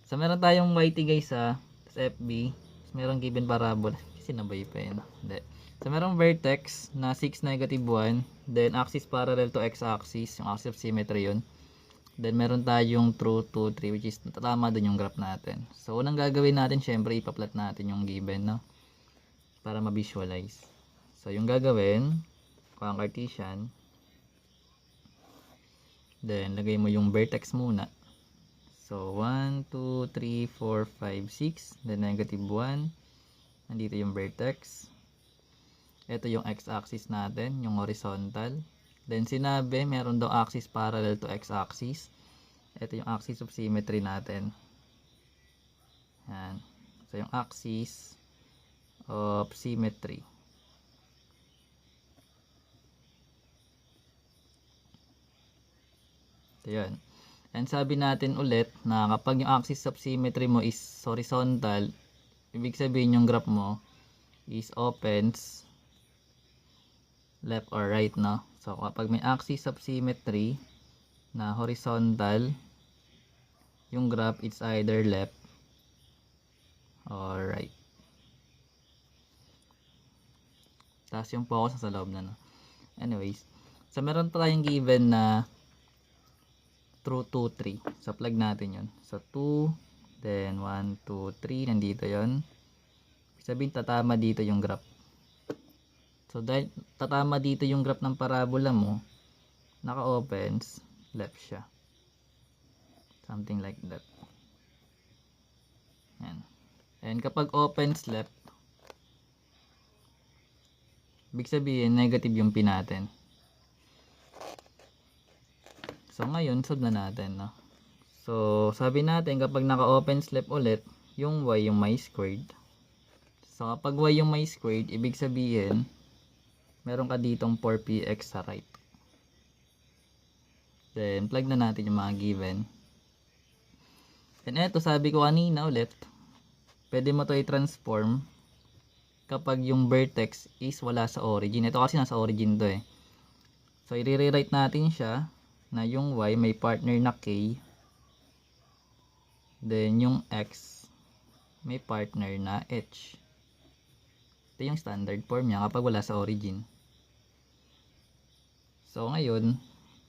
So meron tayong YT guys sa FB. So, meron given parabola. Sinabay pa yun. Hindi. So merong vertex na 6, -1. Then axis parallel to x-axis. Yung axis of symmetry yun. Then meron tayong true 2, 3 which is tama dun yung graph natin. So unang gagawin natin syempre ipa-plot natin yung given, no? Para ma-visualize. So yung gagawin, kuha ang Cartesian. Then lagay mo yung vertex muna. So 1, 2, 3, 4, 5, 6. Then -1. Nandito yung vertex. Ito yung x-axis natin, yung horizontal. Then sinabi, meron daw axis parallel to x-axis. Ito yung axis of symmetry natin. Yan. So yung axis of symmetry. So yun. And sabi natin ulit na kapag yung axis of symmetry mo is horizontal, ibig sabihin yung graph mo is opens left or right, no? So kapag may axis of symmetry na horizontal, yung graph it's either left or right. Tapos yung focus sa loob na, no? Anyways, so meron pa tayong given na true 2, 3. So plug natin yun. So 2, then 1, 2, 3. Nandito yun. Sabihin tatama dito yung graph. So dahil tatama dito yung graph ng parabola mo, naka-opens, left siya. Something like that. Yan. And kapag opens left, ibig sabihin negative yung P natin. So ngayon, solve na natin, no? So sabi natin kapag naka-opens left ulit, yung y yung may squared. So kapag y yung may squared, ibig sabihin meron ka ditong 4px sa right. Then plug na natin yung mga given. And eto, sabi ko kanina ulit, pwede mo to i-transform kapag yung vertex is wala sa origin. Ito kasi nasa origin to eh. So i-rewrite natin siya na yung y may partner na k, then yung x may partner na h. Ito yung standard form niya kapag wala sa origin. So ngayon,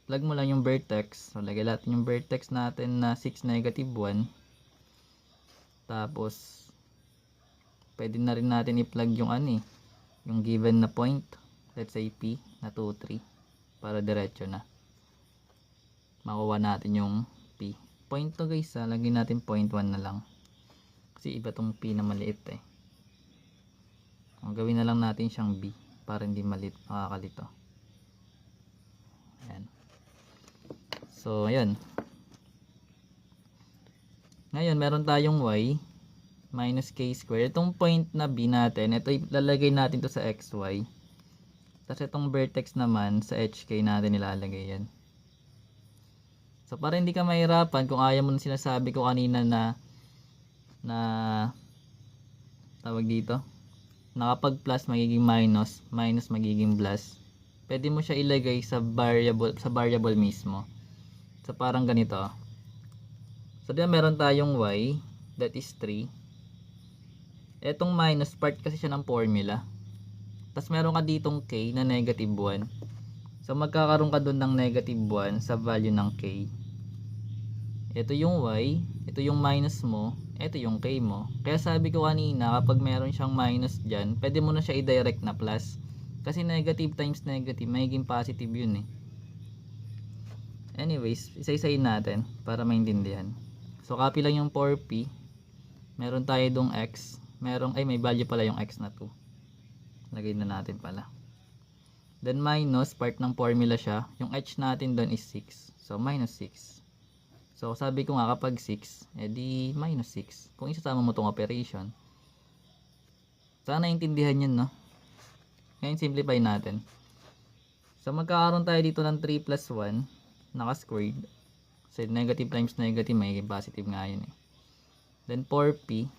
plug mo lang yung vertex. So lagay natin yung vertex natin na 6, -1. Tapos pwede na rin natin i-plug yung yung given na point. Let's say P na 2, 3 para diretso na. Makuha natin yung P. Point to guys, lagyan natin 0.1 na lang. Kasi iba tong P na maliit eh. Ang gawin na lang natin siyang B para hindi maliit, makakalito. Ayan. So, ayan. Ngayon, meron tayong y minus k square. Itong point na B natin, ito ilalagay natin to sa xy. Tapos itong vertex naman sa hk natin ilalagay yan. So para hindi ka mahirapan, kung ayaw mo na sinasabi ko kanina na tawag dito, na kapag plus magiging minus, minus magiging plus, pwede mo siya ilagay sa variable mismo. So parang ganito. So diyan meron tayong y, that is 3. Etong minus part kasi siya ng formula. Tapos meron ka ditong k na -1. So magkakaroon ka doon ng -1 sa value ng k. Ito yung y, ito yung minus mo, ito yung k mo. Kaya sabi ko kanina, kapag meron siyang minus dyan, pwede mo na siya i-direct na plus. Kasi negative times negative, magiging positive yun eh. Anyways, isa-isayin natin para maintindihan. So copy lang yung 4p. Meron tayo dong x. May value pala yung x na 2. Lagay na natin pala. Then minus, part ng formula siya. Yung h natin doon is 6. So minus 6. So sabi ko nga kapag 6, edi minus 6. Kung isasama mo tong operation. Sana naintindihan yun, no? Ngayon simplify natin. So magkakaroon tayo dito ng 3 plus 1, naka-squared. So negative times negative, magiging positive nga yun eh. Then 4p.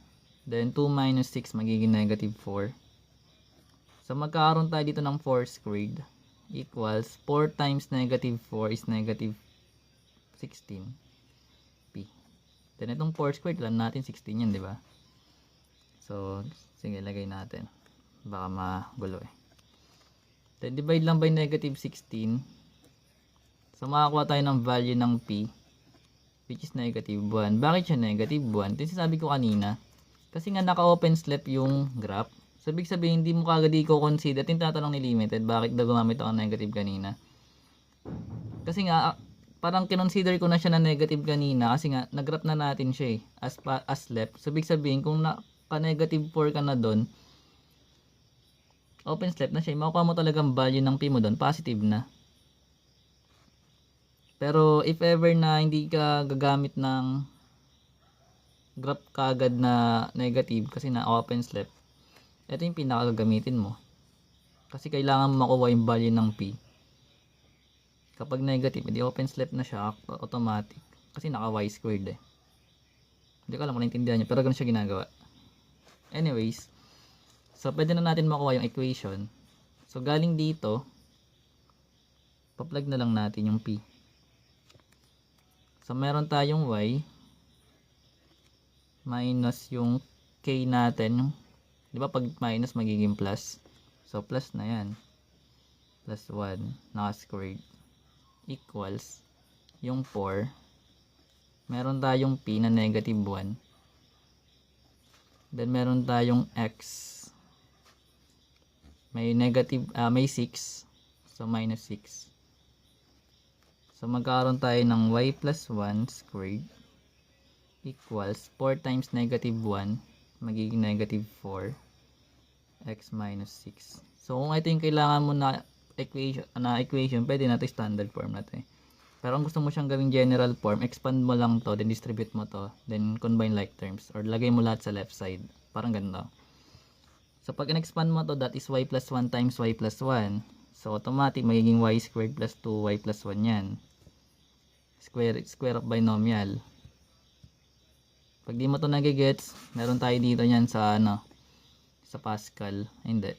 Then 2 minus 6 magiging negative 4. So magkakaroon tayo dito ng 4 squared equals 4 times negative 4 is negative 16 p. Then itong 4 squared, alam natin 16 yan, di ba? So, sige, lagay natin. Baka magulo eh. Then divide lang by negative 16. So, makakuha tayo ng value ng P, which is negative 1. Bakit siya negative 1? Ito sabi ko kanina. Kasi nga naka-open slip yung graph. So, ibig sabihin, hindi mo kagad i-consider. Ito yung tatanong ni Limited. Bakit daw gumamit ako ng negative kanina? Kasi nga, parang kinonsider ko na siya na negative kanina. Kasi nga, nag-graph na natin siya eh. As left. So, ibig sabihin, kung naka-negative 4 ka na doon, open slip na siya. Makukuha mo talagang value ng P mo doon. Positive na. Pero if ever na hindi ka gagamit ng graph kagad na negative kasi na open slip, ito yung pinakagagamitin mo. Kasi kailangan mo makuha yung value ng P. Kapag negative, hindi open slip na siya, automatic. Kasi naka y squared eh. Hindi ko alam kung naintindihan nyo, pero ganun siya ginagawa. Anyways, so pwede na natin makuha yung equation. So galing dito, pa-plug na lang natin yung P. So, meron tayong y minus yung k natin. Di ba pag minus magiging plus? So, plus na yan. Plus 1 naka-squared equals yung 4. Meron tayong p na negative 1. Then, meron tayong x. May negative, may 6. So, minus 6. So, magkakaroon tayo ng y plus 1 squared equals 4 times negative 1, magiging negative 4, x minus 6. So, kung ito yung kailangan mo na equation, pwede natin standard form natin. Pero kung gusto mo siyang gawing general form, expand mo lang to, then distribute mo to, then combine like terms, or lagay mo lahat sa left side. Parang ganito. So, pag in-expand mo to, that is y plus 1 times y plus 1. So, automatic, magiging y squared plus 2y plus 1 yan. Square of binomial. Pag di mo to nagigets, meron tayo dito yan sa sa Pascal. Hindi.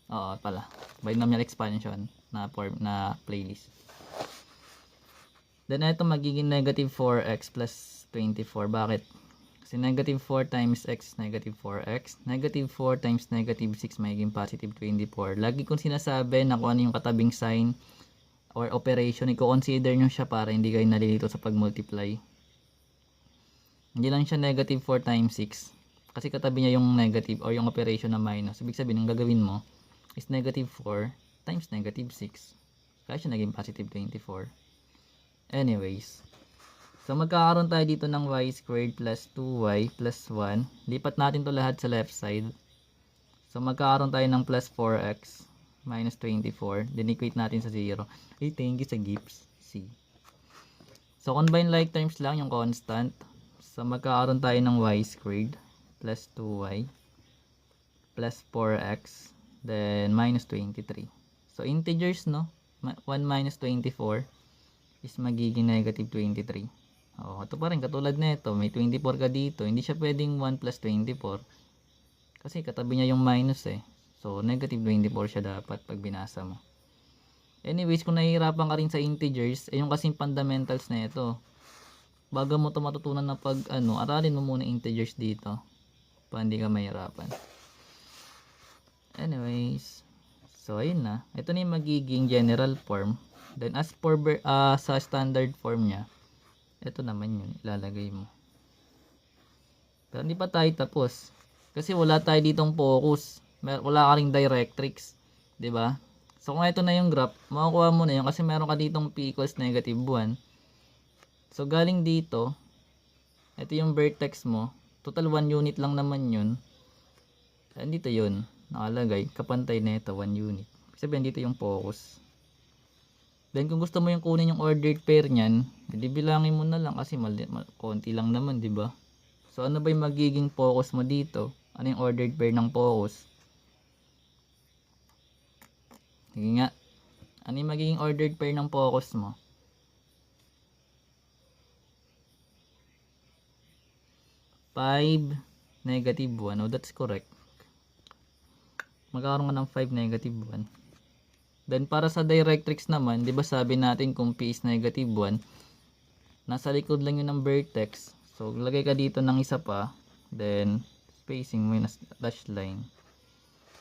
Oo, pala. Binomial expansion na form na playlist. Then ito magiging negative 4x plus 24. Bakit? Kasi negative 4 times x, negative 4x. Negative 4 times negative 6 magiging positive 24. Lagi kong sinasabi na kung ano yung katabing sign or operation, i-consider nyo siya para hindi kayo nalilito sa pag-multiply. Hindi lang siya negative 4 times 6. Kasi katabi niya yung negative or yung operation na minus. Ibig sabihin, ang gagawin mo is negative 4 times negative 6. Kaya siya naging positive 24. Anyways. So, magkakaroon tayo dito ng y squared plus 2y plus 1. Lipat natin to lahat sa left side. So, magkakaroon tayo ng plus 4x minus 24. Then, equate natin sa 0. Hey, thank you sa gifts. C. So, combine like terms lang yung constant. So, magkakaroon tayo ng y squared plus 2y plus 4x then minus 23. So, integers, no? 1 minus 24 is magiging negative 23. Oh, ito pa rin, katulad nito, may 24 ka dito. Hindi siya pwedeng 1 plus 24. Kasi katabi niya yung minus eh. So, negative 24 siya dapat pag binasa mo. Anyways, kung nahihirapan ka rin sa integers, yung kasing fundamentals na ito. Bago mo ito matutunan na pag aralin mo muna integers dito. Para hindi ka mahirapan. Anyways, so ayun na. Ito na yung magiging general form. Then as for sa standard form niya, ito naman yun, ilalagay mo. Pero hindi pa tayo tapos. Kasi wala tayo ditong focus. Wala ka ring directrix. 'Di ba? So kung ito na yung graph, makukuha mo na yun kasi meron ka ditong p equals negative 1. So galing dito, ito yung vertex mo. Total 1 unit lang naman yun. And dito yun, nakalagay. Kapantay na ito, 1 unit. Sabihin dito yung focus. Then kung gusto mo yung kunin yung ordered pair niyan, hindi bilangin mo na lang kasi konti lang naman, 'di ba? So ano ba yung magiging focus mo dito? Ano yung ordered pair ng focus? Sige nga. Ano yung magiging ordered pair ng focus mo? 5 negative 1. Oh, that's correct. Magkakaroon ka ng 5 negative 1. Then para sa directrix naman, 'di ba sabi natin kung p is negative 1, nasa likod lang yun ng vertex. So lagay ka dito ng isa pa, then spacing mo yung dash line.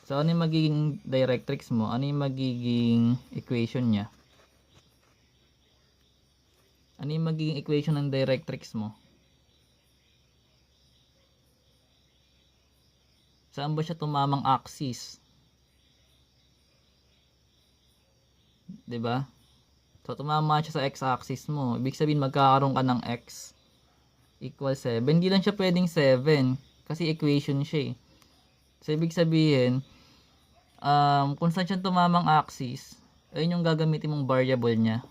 So ano yung magiging directrix mo? Ano yung magiging equation niya? Ano yung magiging equation ng directrix mo? Saan ba siya tumamang axis? 'Di ba? So tumama siya sa x-axis mo. Ibig sabihin magkakaroon ka ng x equals 7. Hindi lang siya pwedeng 7 kasi equation siya eh. So ibig sabihin kung saan siya tumamang axis, ayun yung gagamitin mong variable niya.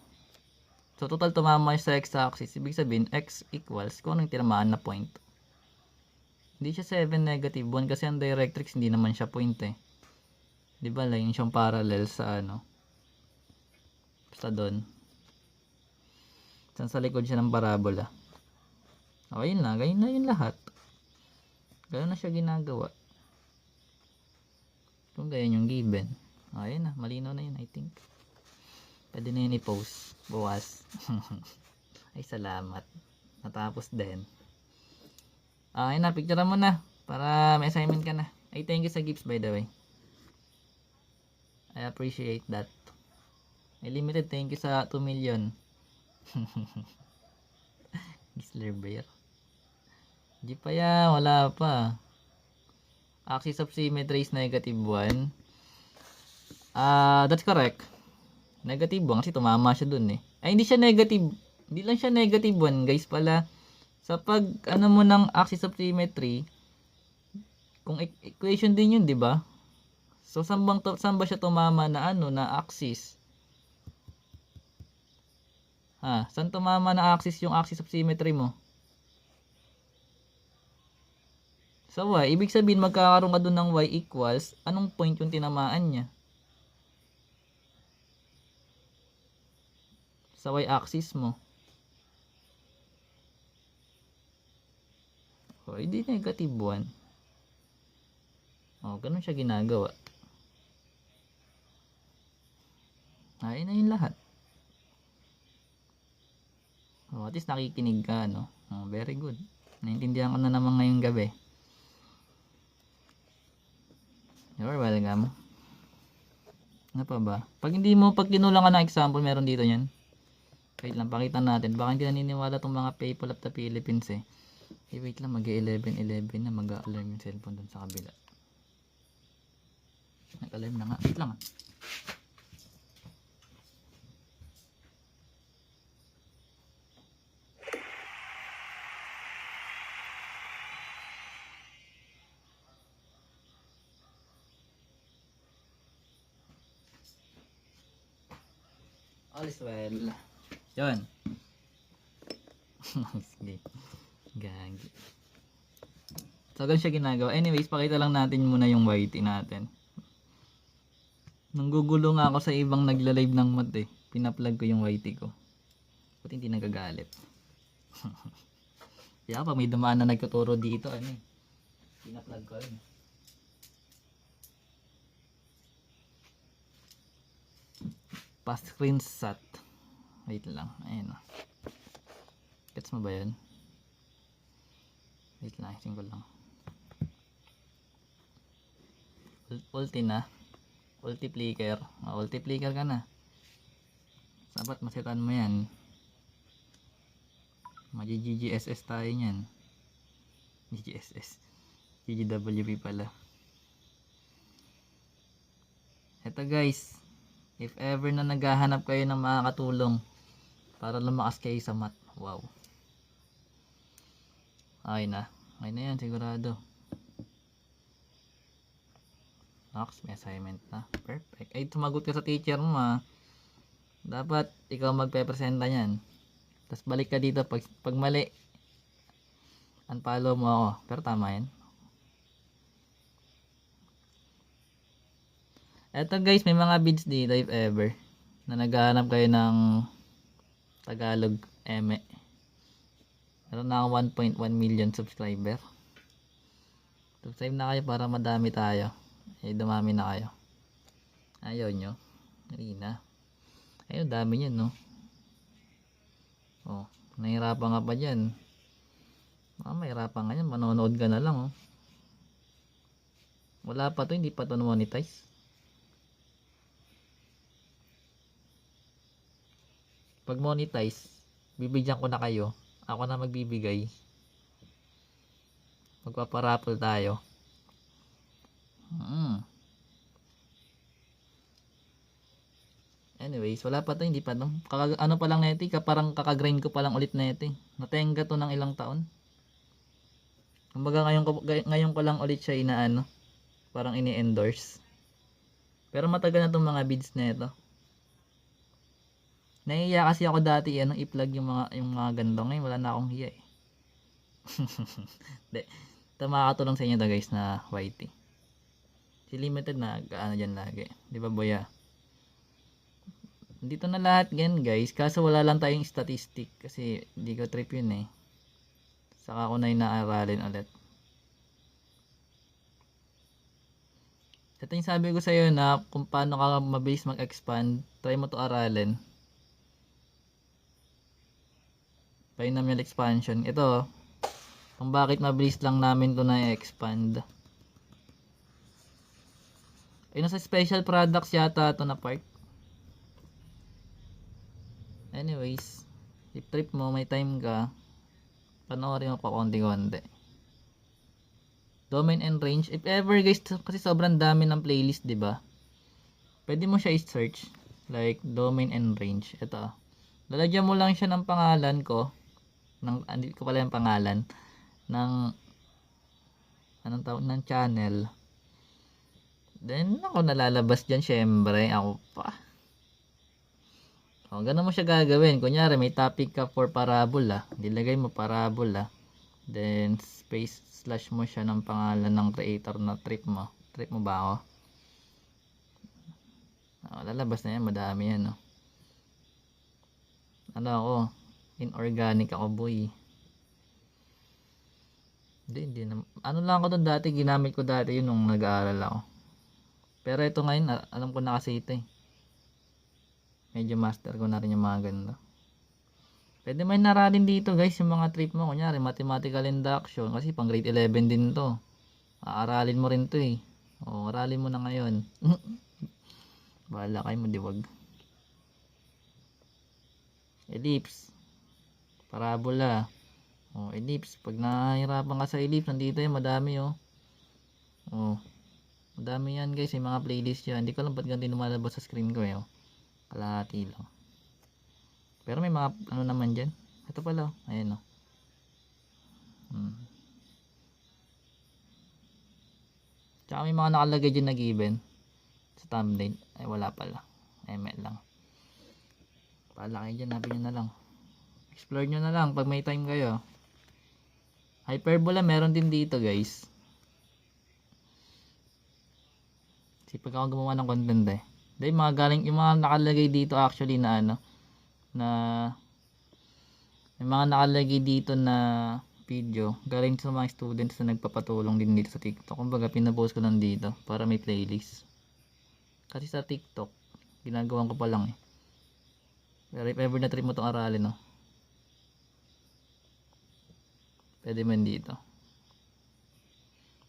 So total tumama siya sa x-axis. Ibig sabihin x equals kung anong tinamaan na point. Hindi siya 7 negative 1 kasi ang directrix hindi naman siya point eh. 'Di ba line siyang parallel sa ano? Basta doon. Sa likod siya ng parabola. Okay na, ganyan na yun lahat. Ganoon na siya ginagawa. Kung ganyan yung given. Ayun na, malinaw na yun I think. Pwede na yun i-post. Bukas. Ay salamat. Natapos din. Ayun na, picture mo na. Para may assignment ka na. Ay thank you sa gifts by the way. I appreciate that. Ay limited thank you sa 2 million. Gisler Bear. Di pa yan, wala pa. Axis of symmetry is negative 1. That's correct. Negative 1 kasi tumama siya dun eh. Ay hindi siya negative. Hindi lang siya negative 1 guys pala. Sa pag ano mo ng axis of symmetry, kung equation din yun, di ba? So saan ba siya tumama na ano na axis? Saan tumama na axis yung axis of symmetry mo? Sa y, ibig sabihin magkakaroon ka dun ng y equals, anong point yung tinamaan niya? Sa y axis mo. O, hindi negative 1. O, ganun siya ginagawa. Ayun na yun lahat. O, at least nakikinig ka, no? O, very good. Naintindihan ko na naman ngayong gabi. You're welcome. Ano pa ba? Pag kinulang ka ng example, meron dito yan. Wait lang, pakita natin. Baka hindi naniniwala itong mga people of the Philippines eh. Wait lang, mag-11 na mag-alarm yung cellphone dun sa kabila. Nag-alarm na nga. Wait lang ah. All is well. Yun. Sige. Gagi. So, ganun siya ginagawa. Anyways, pakita lang natin muna yung YT natin. Nanggugulo nga ako sa ibang nagla-live ng mat eh. Pina-plug ko yung YT ko. Buti hindi nagagalit. Kaya pag may dumaan na nagtuturo dito, ano eh. Pina-plug ko rin. Pa-screenshot. Wait lang. Ayan o. Gets mo ba yun? Wait lang. Isin ko lang. Ulti na. Multiplier. Multiplier ka na. Sapat masitan mo yan. Mag-GGSS tayo nyan. GGSS. GGWP pala. Eto guys. If ever na naghahanap kayo ng makakatulong para lumakas kayo sa math. Wow. Okay na. Okay na yan sigurado. Max, may assignment na. Perfect. Ay, tumagot ka sa teacher mo ha. Dapat ikaw magpe-presenta yan. Tapos balik ka dito pag mali. Unfollow mo ako. Pero tama yan. Eto guys, may mga bids dito if ever na naghahanap kayo ng Tagalog eme. Meron na ako 1.1 million subscriber. Subscribe na kayo para madami tayo. Eh dumami na kayo. Ayaw nyo. Hindi na. Ayun, dami nyo no. Oh. nahihirapan ka pa dyan. Mahirapan ka yan, manonood ka na lang, oh. Wala pa to, hindi pa to monetize. Pag monetize, bibigyan ko na kayo. Ako na magbibigay. Magpaparapol tayo. Anyways, wala pa to, hindi pa to. Ano pa lang neti, parang kakagrind ko pa lang ulit neti. Natenga to ng ilang taon. Kumbaga ngayon ko lang ulit siya inaano. Parang ini-endorse. Pero matagal na tong mga bids nito. Nahiya kasi ako dati i-plug yung mga ganito. Ngayon wala na akong hiya eh. Hindi. Ito makakatulong sa inyo to guys na YT. Si Limited na gaano dyan lagi. Di ba boya? Dito na lahat yan guys. Kaso wala lang tayong statistic. Kasi hindi ko trip yun eh. Saka ko na yung naaralin ulit. Ito yung sabi ko sa'yo na kung paano ka mabilis mag-expand. Try mo to aralin. Binomial expansion. Ito kung bakit mabilis lang namin to na-expand. Ay nasa special products yata ito na part. Anyways, if trip mo, may time ka, panoorin mo pa konti-konti. Domain and range. If ever guys, kasi sobrang dami ng playlist, di ba? Pwede mo siya i-search. Like, domain and range. Ito. Lalagyan mo lang siya ng pangalan ko. Hindi ko pala yung pangalan. Anong tawag? Ng channel. Then, ako nalalabas dyan, syempre. Ako pa. O, ganun mo siya gagawin. Kunyari, may topic ka for parabola. Dilagay mo parabola. Then, space slash mo siya ng pangalan ng creator na trip mo. Trip mo ba ako? O, lalabas na yan. Madami yan, no? Ano ako? Inorganic ako, boy. Hindi na. Ano lang ako doon dati. Ginamit ko dati yun nung nag-aaral ako. Pero ito ngayon, alam ko na kasi ito eh. Medyo master ko na rin yung mga ganda. Pwede mo naralin dito guys yung mga trip mo. Kunyari mathematical induction. Kasi pang grade 11 din to. Aaralin mo rin to eh. O, aralin mo na ngayon. Bahala kayo madiwag. Ellipse. Parabola. O, ellipse. Pag nahihirapan ka sa ellipse, nandito yan. Madami oh. O, madami yan guys. Yung mga playlist yan. Hindi ko lang ba't ganti lumalabas sa screen ko eh. Oh. Kalahati lang. Pero may mga ano naman dyan. Ito pala. Ayan o. Tsaka may mga nakalagay dyan na given. Sa thumbnail. Ay wala pala. ML lang. Pala kayo dyan. Hanapin nyo na lang. Explore nyo na lang pag may time kayo. Hyperbola meron din dito guys. Sipag ako gumawa ng content eh. Dahil yung mga nakalagay dito actually na may mga nakalagay dito na video galing sa mga students na nagpapatulong din dito sa TikTok. Kumbaga pinapost ko lang dito para may playlist. Kasi sa TikTok ginagawan ko pa lang eh. Pero if ever na trip mo itong aralin pwede mo dito.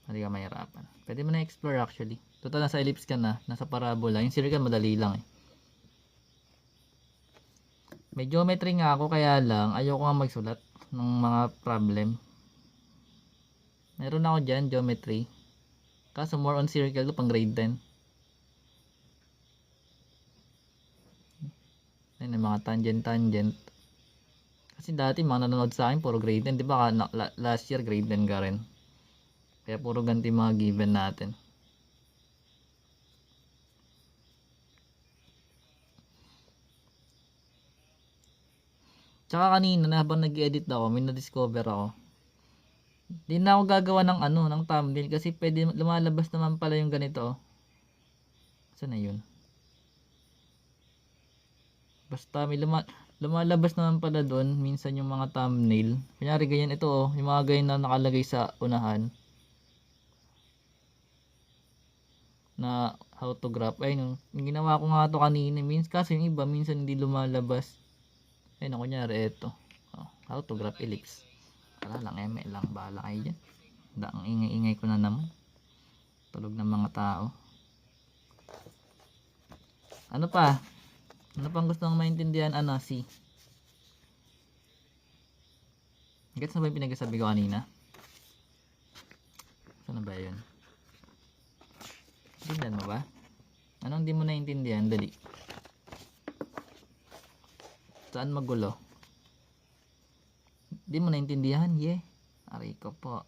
Hindi ka mahirapan. Pwede mo na explore actually. Total nasa ellipse ka na, nasa parabola. Yung circle madali lang eh. May geometry nga ako kaya lang ayoko nga magsulat ng mga problem. Meron ako dyan geometry. Kaso more on circle pang grade 10. Ayun yung mga tangent. Kasi dati mga nanonood sa akin puro grade 10. Diba last year grade 10 ka rin. Kaya puro ganti mga given natin. Tsaka kanina habang nag-edit ako, may na-discover ako. Hindi na ako gagawa ng thumbnail kasi pwede lumalabas naman pala yung ganito. Saan na yun? Basta may lumalabas naman pala doon minsan yung mga thumbnail. Kunyari ganyan ito yung mga ganyan na nakalagay sa unahan. Na how to graph. Ayun, yung ginawa ko nga to kanina. Kasi yung iba minsan hindi lumalabas. Ayun, kunyari ito. How to graph ellipse. Wala lang, eme lang. Bahala kayo dyan. Ang ingay-ingay ko na naman. Tulog ng mga tao. Ano pa? Ano pang gusto mong maintindihan? C. Gets na ba yung pinagsasabi ko kanina? Saan na ba yun? Tingnan mo ba? Anong di mo naintindihan? Dali. Saan magulo? Di mo naintindihan? Aray ko po.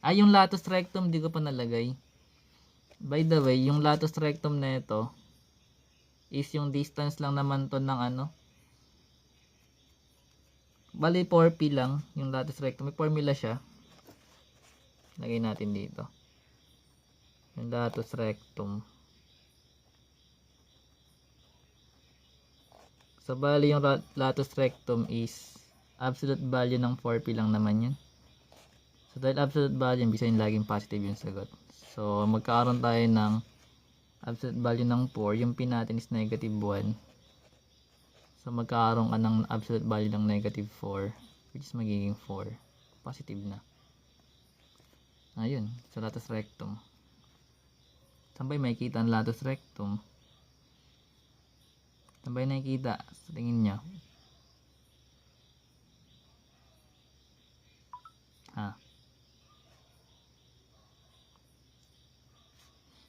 Yung latus rectum di ko pa nalagay. By the way, yung latus rectum na ito is yung distance lang naman to ng bali 4p lang yung latus rectum. May formula siya. Lagay natin dito. Yung latus rectum. So bali yung latus rectum is absolute value ng 4p lang naman yun. So dahil absolute value, ibig sabihin laging positive yung sagot. So magkakaroon tayo ng absolute value ng 4, yung p natin is negative 1. So magkakaroon ka ng absolute value ng negative 4, which is magiging 4. Positive na. Ayun, sa latus rectum. Saan ba makikita ang latus rectum? Saan ba nakikita? Sa tingin nyo?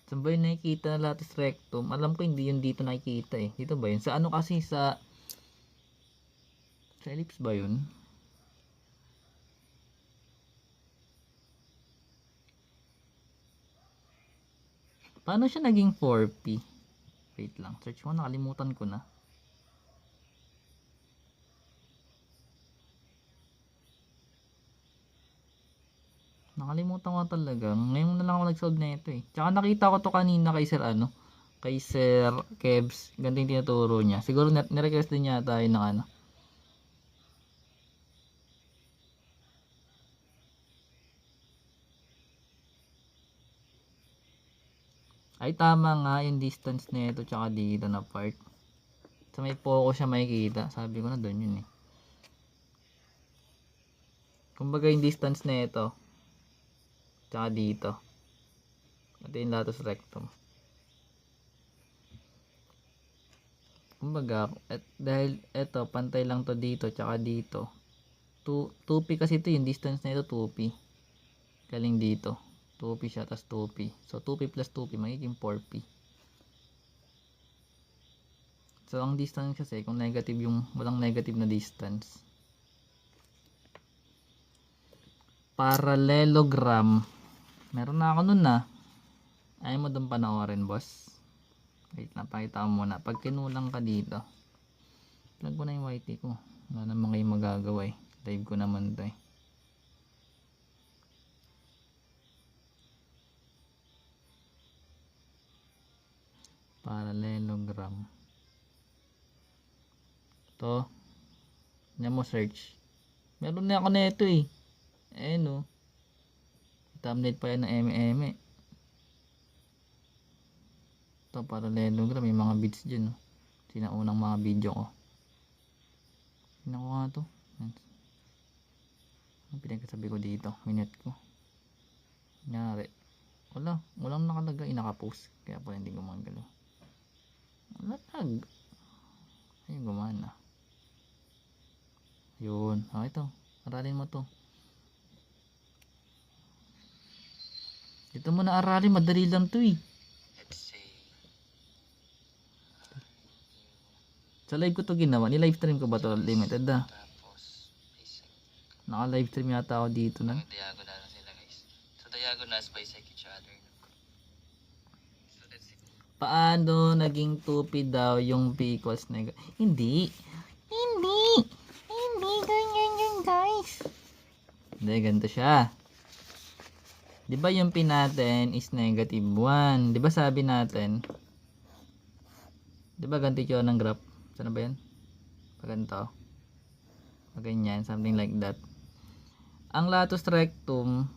Saan ba yung nakikita na latus rectum? Alam ko hindi yun dito nakikita eh. Dito ba yun? Sa kasi sa ellipse ba yun? Paano siya naging 4p? Wait lang. Search ko. Nakalimutan ko na. Nakalimutan ko talaga. Ngayon na lang ako nag-solve na ito eh. Tsaka nakita ko to kanina kay Sir kay Sir Kebs. Ganito yung tinuturo niya. Siguro nirequest din niya tayo ng Ay tama nga yung distance nito tsaka dito na part. Sa may focus siya makikita. Sabi ko na doon yun eh. Kumbaga yung distance nito tsaka dito. Ito yung latus rectum. Kumbaga, dahil ito, pantay lang to dito tsaka dito. 2p kasi ito yung distance na ito 2p. Galing dito. 2p siya, tas 2p. So 2p plus 2p magiging 4p. So ang distance kasi kung negative yung walang negative na distance. Parallelogram. Meron na ako nun na. Ayaw mo doon panoorin, boss. Wait lang, pakita ko muna. Pag kinulang ka dito, plug ko na yung YT ko. Wala naman kayo magagawa eh. Live ko naman to eh. Parallelogram. To. Yan mo search. Meron na ako na ito eh. Ayan o. Thumbnail pa yan ng eme-eme. Ito parallelogram. May mga bits dyan. Sinaunang mga video ko. Tingnan ko nga ito. Ang pinagsasabi ko dito. Minute ko. Nangyari. Walang nakalagay. Nakapost. Kaya pala hindi gumagalaw. Lag. Ayun gumana. Yun. Ito. Aralin mo to. Ito mo na aralin. Madali lang to eh. Sa live ko to ginawa. Ni-live stream ko ba to? Limited na. Naka-live stream yata ako dito na. Diagonal na sila guys. So diagonals bisect each other. So that's it. Paano naging 2p daw yung p equals negative? Hindi ganyan yun guys. Hindi, ganito siya. Diba yung p natin is negative 1? Diba sabi natin? Diba ganito yun ng graph? Saan ba yan? Paganto. Ganyan, something like that. Ang latus rectum,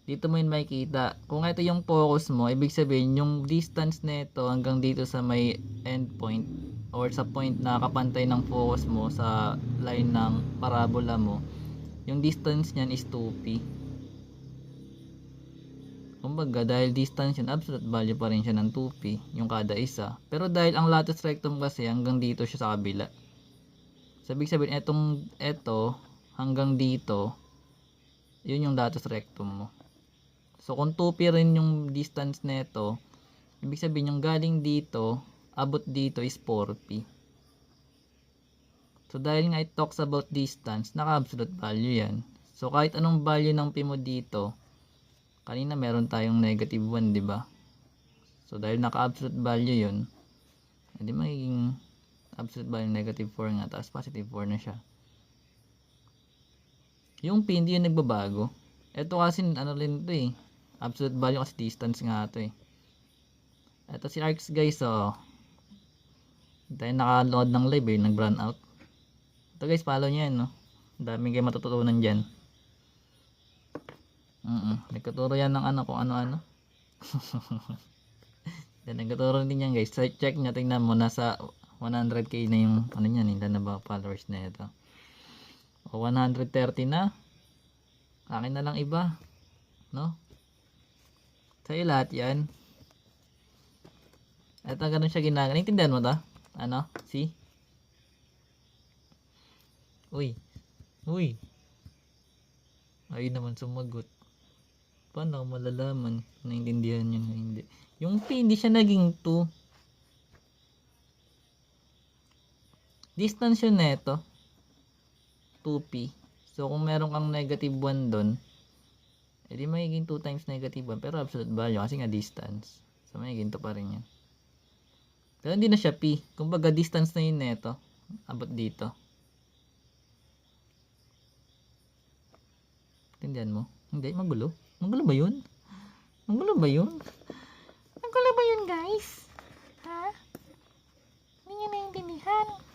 dito mo yun makikita. Kung ito yung focus mo, ibig sabihin yung distance nito hanggang dito sa may endpoint or sa point na kapantay ng focus mo sa line ng parabola mo, yung distance niyan is 2p. Kumbaga, dahil distance yun, absolute value pa rin siya ng 2p, yung kada isa. Pero dahil ang latus rectum kasi hanggang dito siya sa kabila. So, ibig sabihin, eto, hanggang dito, yun yung latus rectum mo. So, kung 2p rin yung distance nito, ibig sabihin, yung galing dito, abot dito is 4p. So, dahil nga it talks about distance, naka-absolute value yan. So, kahit anong value ng p mo dito, kanina meron tayong negative 1, di ba? So, dahil naka-absolute value yun, hindi magiging absolute value negative 4 nga, tapos positive 4 na siya. Yung p, hindi yun nagbabago. Ito kasi, ano rin ito eh, absolute value kasi distance nga ito eh. Ito si Arcs guys, oh. Dahil naka-load ng live eh, nag-run out. Ito guys, follow nyo yan, no? Daming kayo matututunan dyan. Nagtuturo yan ng ano, kung ano-ano. Then, nagtuturo din yan guys. Check nyo, tingnan mo, nasa 100k na yung, ano yan, hindi na ba followers na ito. O 130 na. Akin na lang iba. No? Sa'yo lahat yan. Ito, ganun siya ginagawa. Naintindihan mo to? Ano? See? Uy. Uy. Ayun naman sumagot. Paano ako malalaman? Naintindihan yun o hindi? Yung P, hindi siya naging 2. Distance yun neto. 2P. So, kung meron kang negative 1 doon, edi magiging 2 times negative 1. Pero absolute value kasi nga distance. So, magiging 2 pa rin yan. Pero hindi na siya P. Kumbaga, distance na yun neto. Abot dito. Tindihan mo? Hindi, magulo. Magulo ba yun? Magulo ba yun? Magulo ba yun guys? Ha? Hindi nyo naiintindihan.